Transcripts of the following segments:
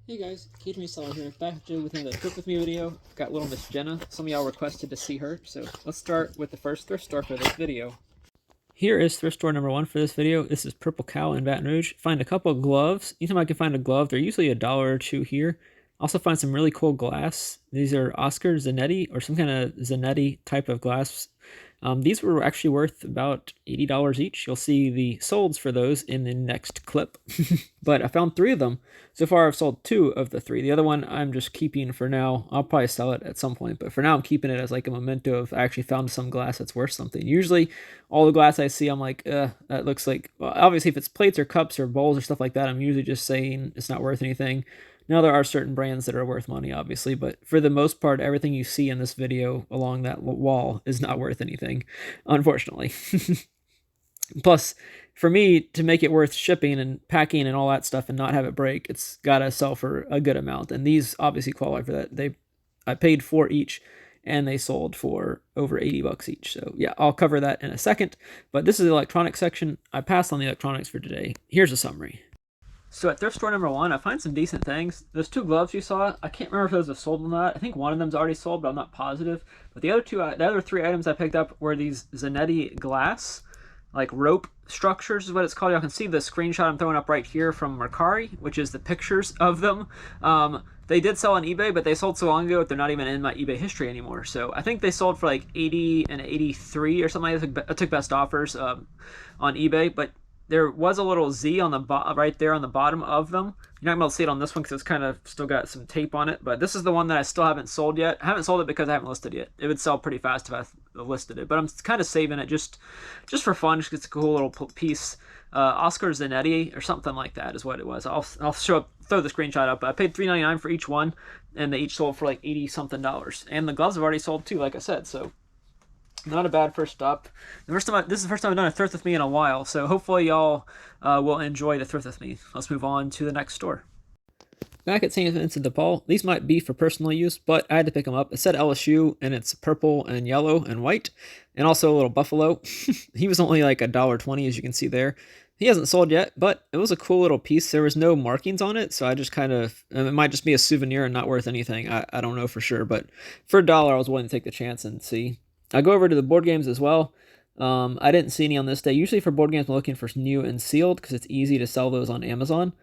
Hey guys, Kate Saw here, back to with another Cook With Me video. Got little Miss Jenna. Some of y'all requested to see her, so let's start with the first thrift store for this video. Here is thrift store number one for this video. This is Purple Cow in Baton Rouge. Find a couple of gloves. Anytime I can find a glove, they're usually $1 or $2 here. Also find some really cool glass. These are Oscar Zanetti or some kind of Zanetti type of glass. These were actually worth about $80 each. You'll see the solds for those in the next clip. But I found 3 of them. So far I've sold 2 of the 3. The other one I'm just keeping for now. I'll probably sell it at some point, but for now I'm keeping it as like a memento of I actually found some glass that's worth something. Usually all the glass I see I'm like, that looks like, well, obviously if it's plates or cups or bowls or stuff like that, I'm usually just saying it's not worth anything. Now, there are certain brands that are worth money, obviously, but for the most part, everything you see in this video along that wall is not worth anything, unfortunately. Plus, for me, to make it worth shipping and packing and all that stuff and not have it break, it's got to sell for a good amount. And these obviously qualify for that. I paid for each, and they sold for over 80 bucks each. So yeah, I'll cover that in a second. But this is the electronics section. I passed on the electronics for today. Here's a summary. So at thrift store number one, I find some decent things. Those 2 gloves you saw, I can't remember if those have sold or not. I think one of them's already sold, but I'm not positive. But the other 3 items I picked up were these Zanetti glass, like rope structures is what it's called. Y'all can see the screenshot I'm throwing up right here from Mercari, which is the pictures of them. They did sell on eBay, but they sold so long ago that they're not even in my eBay history anymore. So I think they sold for like 80 and 83 or something like that. I took best offers on eBay, but there was a little Z on the right there on the bottom of them. You're not going to be able to see it on this one because it's kind of still got some tape on it. But this is the one that I still haven't sold yet. I haven't sold it because I haven't listed it yet. It would sell pretty fast if I listed it. But I'm kind of saving it just for fun. Just it's a cool little piece. Oscar Zanetti or something like that is what it was. I'll throw the screenshot up. I paid $3.99 for each one, and they each sold for like 80 something dollars. And the gloves have already sold too, like I said. So not a bad first stop. This is the first time I've done a thrift with me in a while, so hopefully y'all will enjoy the thrift with me. Let's move on to the next store. Back at St. Vincent de Paul, these might be for personal use, but I had to pick them up. It said LSU, and it's purple and yellow and white, and also a little buffalo. He was only like $1.20, as you can see there. He hasn't sold yet, but it was a cool little piece. There was no markings on it, so I just kind of, it might just be a souvenir and not worth anything. I don't know for sure, but for $1, I was willing to take the chance and see. I go over to the board games as well. I didn't see any on this day. Usually for board games, I'm looking for new and sealed because it's easy to sell those on Amazon.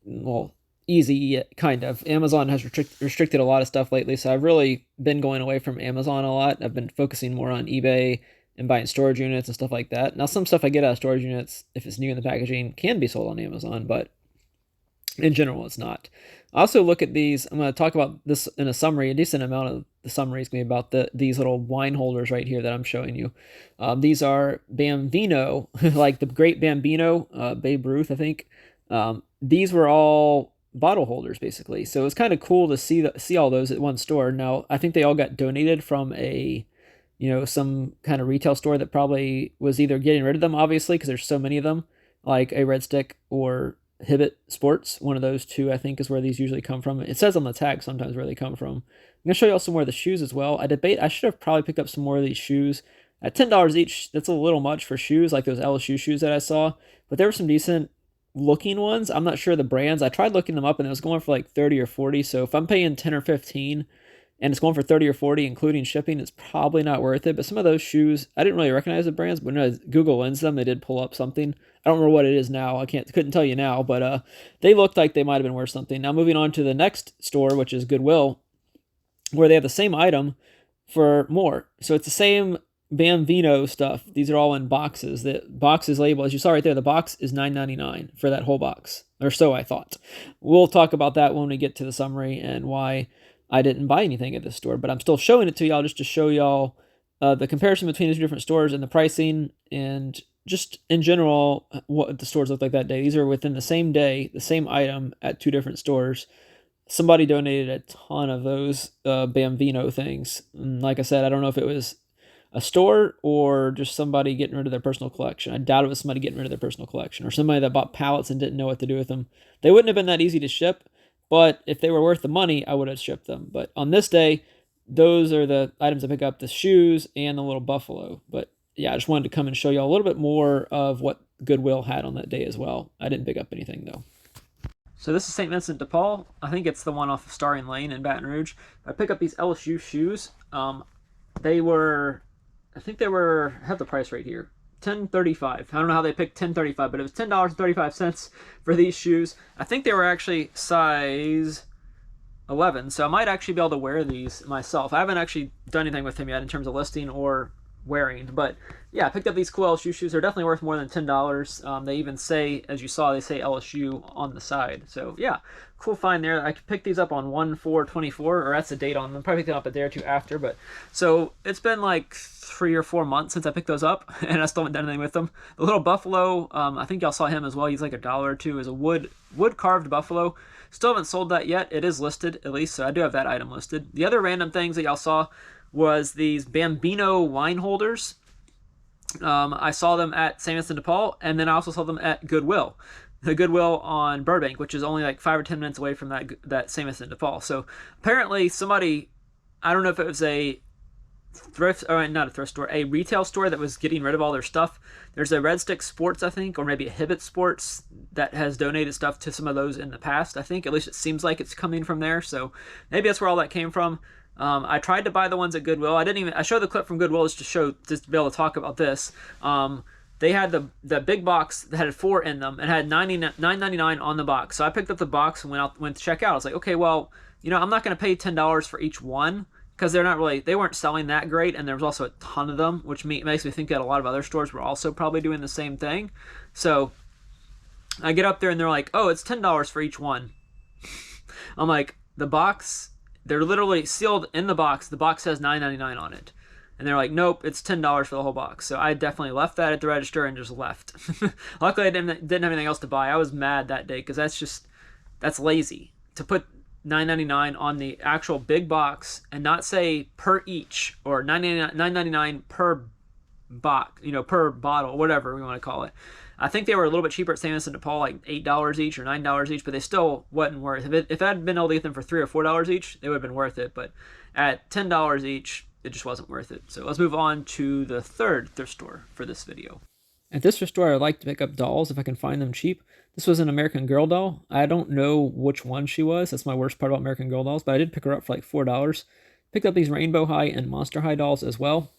Well, easy, kind of. Amazon has restricted a lot of stuff lately, so I've really been going away from Amazon a lot. I've been focusing more on eBay and buying storage units and stuff like that. Now, some stuff I get out of storage units, if it's new in the packaging, can be sold on Amazon, but in general, it's not. I also look at these. I'm going to talk about this in a summary. A decent amount of the summary is going to be about these little wine holders right here that I'm showing you. These are Bambino, like the great Bambino, Babe Ruth, I think. These were all bottle holders, basically. So it's kind of cool to see all those at one store. Now, I think they all got donated from some kind of retail store that probably was either getting rid of them, obviously, because there's so many of them, like a Red Stick or Hibbett Sports. One of those 2, I think, is where these usually come from. It says on the tag sometimes where they come from. I'm going to show you all some more of the shoes as well. I should have probably picked up some more of these shoes. At $10 each, that's a little much for shoes, like those LSU shoes that I saw. But there were some decent looking ones. I'm not sure the brands. I tried looking them up, and it was going for like 30 or 40. So if I'm paying 10 or 15 and it's going for 30 or 40, including shipping, it's probably not worth it. But some of those shoes, I didn't really recognize the brands, but when I Google Lens them, they did pull up something. I don't remember what it is now. I couldn't tell you now, but they looked like they might have been worth something. Now moving on to the next store, which is Goodwill, where they have the same item for more. So it's the same Bambino stuff. These are all in boxes. The box is labeled, as you saw right there, the box is $9.99 for that whole box, or so I thought. We'll talk about that when we get to the summary and why I didn't buy anything at this store, but I'm still showing it to y'all just to show y'all the comparison between the 2 different stores and the pricing and just in general what the stores look like that day. These are within the same day, the same item at 2 different stores. Somebody donated a ton of those Bambino things. And like I said, I don't know if it was a store or just somebody getting rid of their personal collection. I doubt it was somebody getting rid of their personal collection or somebody that bought pallets and didn't know what to do with them. They wouldn't have been that easy to ship, but if they were worth the money, I would have shipped them. But on this day, those are the items I pick up, the shoes and the little buffalo. But yeah, I just wanted to come and show you all a little bit more of what Goodwill had on that day as well. I didn't pick up anything though. So this is St. Vincent de Paul. I think it's the one off of Starring Lane in Baton Rouge. I picked up these LSU shoes. They were, I think they were, I have the price right here, $10.35. I don't know how they picked $10.35, but it was $10.35 for these shoes. I think they were actually size 11, so I might actually be able to wear these myself. I haven't actually done anything with them yet in terms of listing or wearing, but yeah, I picked up these cool LSU shoes. They're definitely worth more than $10. They even say, as you saw, they say LSU on the side. So yeah, cool find there. I could pick these up on 1/4/24, or that's the date on them. Probably picked them up a day or two after, but so it's been like 3 or 4 months since I picked those up, and I still haven't done anything with them. The little buffalo, I think y'all saw him as well. He's like $1 or $2. Is a wood carved buffalo. Still haven't sold that yet. It is listed at least, so I do have that item listed. The other random things that y'all saw was these Bambino wine holders. I saw them at St. Vincent de Paul, and then I also saw them at Goodwill. The Goodwill on Burbank, which is only like 5 or 10 minutes away from that St. Vincent de Paul. So apparently somebody, I don't know if it was a thrift, or not a thrift store, a retail store that was getting rid of all their stuff. There's a Red Stick Sports, I think, or maybe a Hibbett Sports that has donated stuff to some of those in the past, I think. At least it seems like it's coming from there, so maybe that's where all that came from. I tried to buy the ones at Goodwill. I showed the clip from Goodwill just to be able to talk about this. They had the big box that had 4 in them and had $9.99 on the box. So I picked up the box and went to check out. I was like, okay, well, I'm not going to pay $10 for each one, because they weren't selling that great, and there was also a ton of them, which makes me think that a lot of other stores were also probably doing the same thing. So I get up there and they're like, oh, it's $10 for each one. I'm like, the box, they're literally sealed in the box. The box says $9.99 on it. And they're like, nope, it's $10 for the whole box. So I definitely left that at the register and just left. Luckily, I didn't have anything else to buy. I was mad that day because that's lazy to put $9.99 on the actual big box and not say per each, or $9.99 per box, per bottle, whatever we want to call it. I think they were a little bit cheaper at St. Vincent de Paul, like $8 each or $9 each, but they still wasn't worth it. If I had been able to get them for $3 or $4 each, they would have been worth it. But at $10 each, it just wasn't worth it. So let's move on to the third thrift store for this video. At this thrift store, I like to pick up dolls if I can find them cheap. This was an American Girl doll. I don't know which one she was. That's my worst part about American Girl dolls, but I did pick her up for like $4. Picked up these Rainbow High and Monster High dolls as well.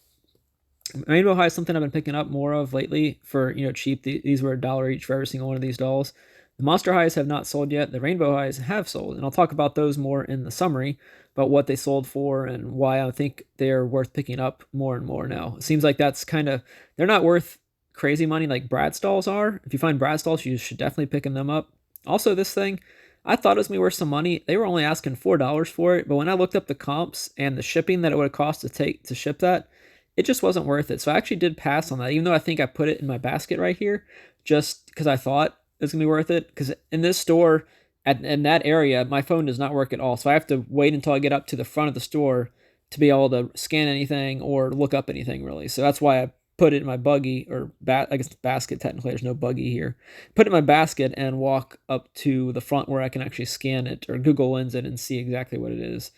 Rainbow High is something I've been picking up more of lately for cheap. These were $1 each for every single one of these dolls. The Monster Highs have not sold yet. The Rainbow Highs have sold, and I'll talk about those more in the summary, about what they sold for and why I think they're worth picking up more and more now. It seems like they're not worth crazy money like Bratz dolls are. If you find Bratz dolls, you should definitely pick them up. Also, this thing, I thought it was going to be worth some money. They were only asking $4 for it, but when I looked up the comps and the shipping that it would have cost to ship that, it just wasn't worth it. So I actually did pass on that, even though I think I put it in my basket right here, just because I thought it was going to be worth it. Because in this store, in that area, my phone does not work at all. So I have to wait until I get up to the front of the store to be able to scan anything or look up anything, really. So that's why I put it in my buggy, or I guess basket, technically. There's no buggy here. Put it in my basket and walk up to the front where I can actually scan it or Google Lens it and see exactly what it is.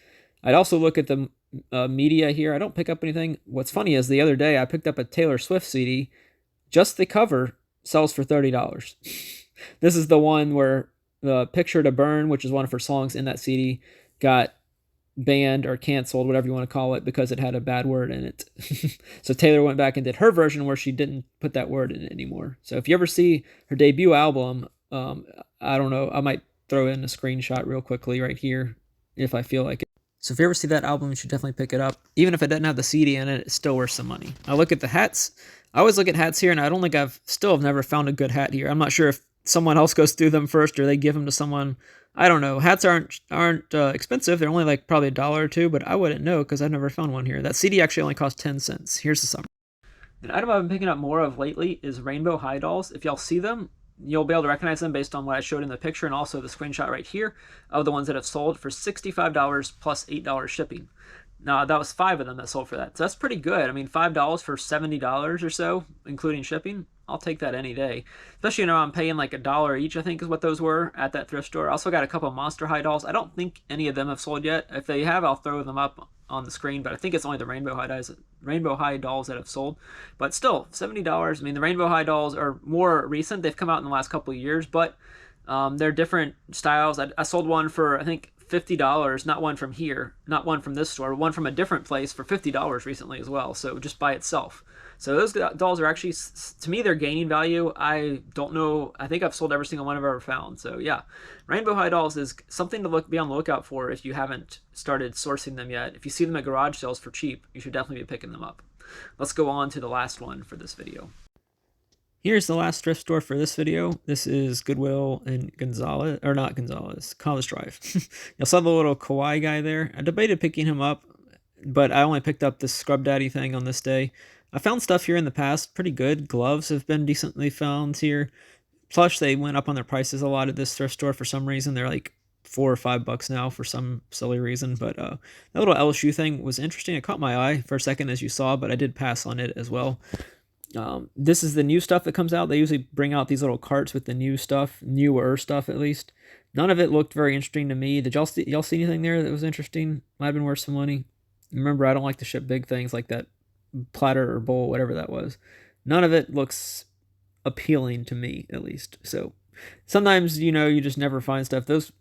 I'd also look at the media here. I don't pick up anything. What's funny is the other day I picked up a Taylor Swift CD. Just the cover sells for $30. This is the one where the Picture to Burn, which is one of her songs in that CD, got banned or canceled, whatever you want to call it, because it had a bad word in it. So Taylor went back and did her version where she didn't put that word in it anymore. So if you ever see her debut album, I don't know, I might throw in a screenshot real quickly right here if I feel like it. So if you ever see that album, you should definitely pick it up. Even if it doesn't have the CD in it, it's still worth some money. I look at the hats. I always look at hats here, and I don't think I've never found a good hat here. I'm not sure if someone else goes through them first or they give them to someone. I don't know. Hats aren't expensive. They're only like probably $1 or $2, but I wouldn't know because I've never found one here. That CD actually only cost 10 cents. Here's the summary. An item I've been picking up more of lately is Rainbow High dolls. If y'all see them, you'll be able to recognize them based on what I showed in the picture and also the screenshot right here of the ones that have sold for $65 plus $8 shipping. Now, that was 5 of them that sold for that. So that's pretty good. I mean, $5 for $70 or so, including shipping. I'll take that any day. Especially, I'm paying like $1 each, I think is what those were at that thrift store. I also got a couple of Monster High dolls. I don't think any of them have sold yet. If they have, I'll throw them up on the screen, but I think it's only the Rainbow High dolls that have sold. But still, $70. I mean, the Rainbow High dolls are more recent. They've come out in the last couple of years, but They're different styles. I sold one for, I think, $50, not one from here, not one from this store, one from a different place for $50 recently as well, so just by itself. So those dolls are actually, to me, they're gaining value. I don't know, I think I've sold every single one I've ever found. So yeah, Rainbow High dolls is something to be on the lookout for if you haven't started sourcing them yet. If you see them at garage sales for cheap, you should definitely be picking them up. Let's go on to the last one for this video. Here's the last thrift store for this video. This is Goodwill in Gonzales, or not Gonzales, College Drive. You'll saw the little kawaii guy there. I debated picking him up, but I only picked up this Scrub Daddy thing on this day. I found stuff here in the past, pretty good. Gloves have been decently found here. Plush, they went up on their prices a lot at this thrift store for some reason. They're like $4 or $5 now for some silly reason. But that little LSU thing was interesting. It caught my eye for a second, as you saw, but I did pass on it as well. This is the new stuff that comes out. They usually bring out these little carts with the new stuff, newer stuff at least. None of it looked very interesting to me. Did y'all see anything there that was interesting? Might have been worth some money. Remember, I don't like to ship big things like that platter or bowl, whatever that was. None of it looks appealing to me, at least. So sometimes, you just never find stuff. Those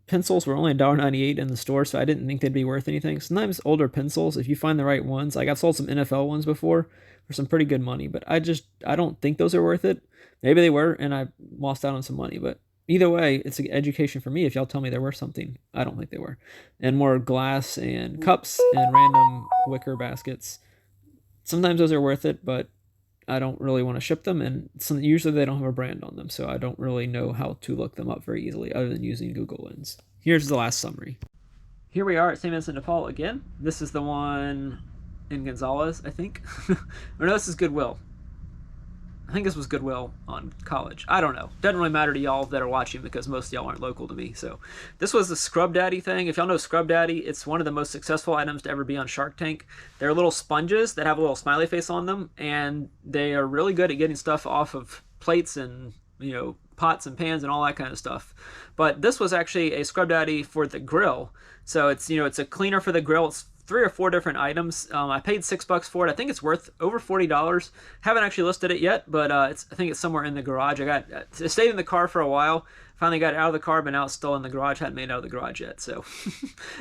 pencils were only $1.98 in the store, so I didn't think they'd be worth anything. Sometimes older pencils, if you find the right ones, like I've sold some NFL ones before for some pretty good money, but I don't think those are worth it. Maybe they were, and I lost out on some money, but either way, it's an education for me if y'all tell me they're worth something. I don't think they were. And more glass and cups and random wicker baskets. Sometimes those are worth it, but I don't really want to ship them, and usually they don't have a brand on them, so I don't really know how to look them up very easily other than using Google Lens. Here's the last summary. Here we are at St. Vincent de Paul again. This is the one in Gonzales, I think. Or no, this is Goodwill. I think this was Goodwill on College. I don't know. Doesn't really matter to y'all that are watching because most of y'all aren't local to me. So this was the Scrub Daddy thing. If y'all know Scrub Daddy, it's one of the most successful items to ever be on Shark Tank. They're little sponges that have a little smiley face on them, and they are really good at getting stuff off of plates and, pots and pans and all that kind of stuff. But this was actually a Scrub Daddy for the grill. So it's, it's a cleaner for the grill. It's 3 or 4 different items. I paid $6 for it. I think it's worth over $40. Haven't actually listed it yet, but I think it's somewhere in the garage. It stayed in the car for a while. Finally got it out of the car, but now it's still in the garage. Hadn't made it out of the garage yet, so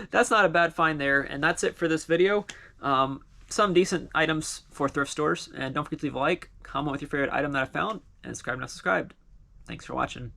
that's not a bad find there. And that's it for this video. Some decent items for thrift stores, and don't forget to leave a like, comment with your favorite item that I found, and subscribe if not subscribed. Thanks for watching.